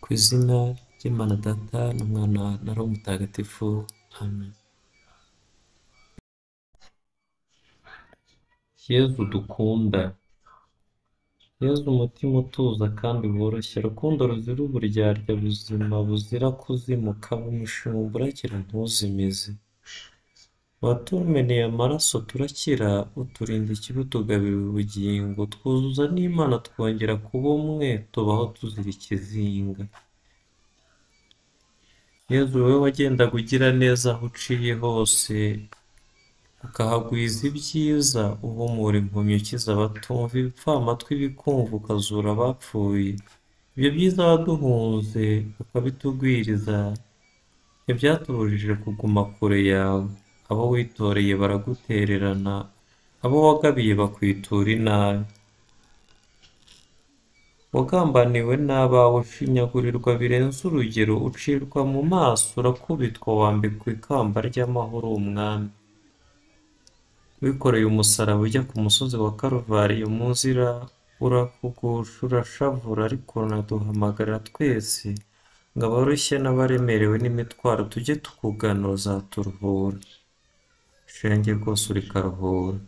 Ku izina ry'Imana Data n'Umwana na Roho Mutagatifu. Amen. Yezu dukunda, Yezu umutima utuza kandi woroshye, rukundo ruzira uburyarya, buzima buzira kuzimuka, umushinga urakira ntuzimize. Watumeneye amaraso turakira, uturinda ikibi utugabira ubugingo, twuzuza n'Imana twongera kuba umwe, tubaho tuzira ikizinga. Yezu wowe wagendaga ugira neza aho uciye hose, ukahagwiza ibyiza, uhumura impumyi, ukiza abatumva, ibipfamatwi bikumva, ukazura abapfuye. Ibyo byiza waduhunze ukabitugwiriza, ntibyatubujije kuguma kure yawe. Abo witoreye baragutererana, abo wagabiye bakwitura inabi. Wagambaniwe n'abawe, ushinyagurirwa birenze urugero, ucirwa mu maso, urakubitwa, wambikwa ikamba ry'amahoro, umwami. Wikoreye umusaraba ujya ku musozi wa Karuvariyo, mu nzira urakugusha, urashavura, ariko unaduhamagarira twese ngo abarushye n'abaremerewe n'imitwaro tujye tukugana, uzaturuhura. Shenge rwose uri karuhura.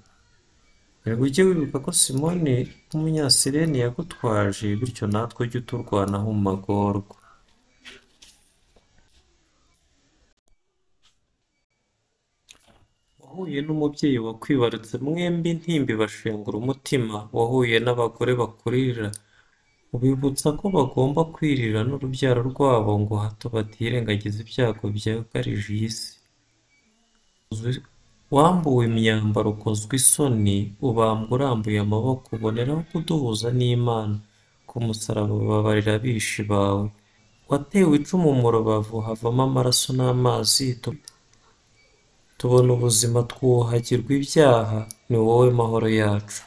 Erega ujye wibuka ko Simoni w'Umunyasireni yagutwaje, bityo natwe ujye uturwanaho mu magorwa. Wahuye n'umubyeyi wakwibarutse, mwembi intimba ibashengura umutima. Wahuye n'abagore bakurira, ubibutsa ko bagomba kwirira n'urubyaro rwabo, ngo hato batirengagiza ibyago byugarije iyi si. Wambuwe imyambaro, ukozwe isoni, ubambwa urambuye amaboko, uboneraho kuduhuza n'Imana. Ku musaraba ubabarira abishi bawe. Watewe icumu mu rubavu, havamo amaraso n'amazi, tubona ubuzima, twuhagirwa ibyaha, ni wowe mahoro yacu.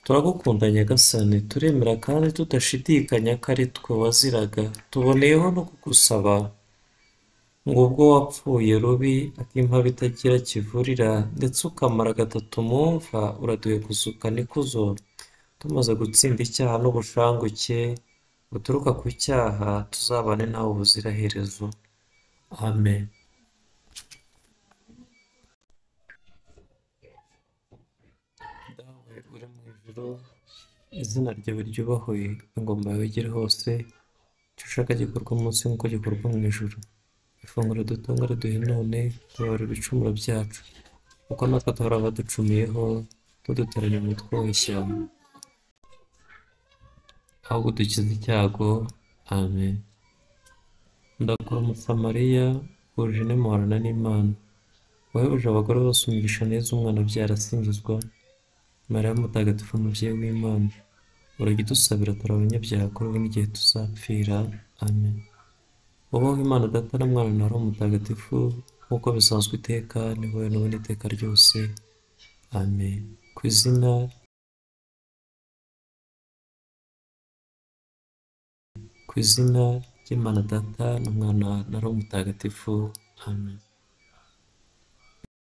Turagukunda Nyagasani, turemera kandi tudashidikanya ko ari twe waziraga. Tuboneyeho no kugusaba ngo ubwo wapfuye rubi, ak'impabe itagira kivurira, ndetse ukamara gatatu mu mva, uraduhe kuzukana ikuzo, tumaze gutsinda icyaha n'ubushanguke buturuka ku cyaha, tuzabane nawe ubuziraherezo. Amen. Dawe uri mu ijuru, izina ryawe ryubahwe, ingoma yawe igere hose, icyo ushaka gikorwa munsi nk'uko gikorwa mu ijuru. Ifunguro dutunga riduhe none, tubabarira ibicumuro byacu, kuko natwe duhora abaducumuyeho, tuduteranya umutwe w'ishyamba, ahubwo dukize icyago. Amen. Ndakuramutsa Mariya, wuje muhorana n'Imana, wahebuje abagore bose umugisha, neza umwana ubyara asingizwa. Mariya mutagatifu, umubyeyi w'Imana, urajya udusabira turi abanyabyaha kuri ubu n'igihe tuzapfira. Amen. Ubaho Imana Data na Mwana na Roho Mutagatifu, nk'uko bisanzwe iteka, ni wowe n'ubu n'iteka ryose. Amen. Ku izina ry'Imana Data n'Umwana na Roho Mutagatifu. Amen.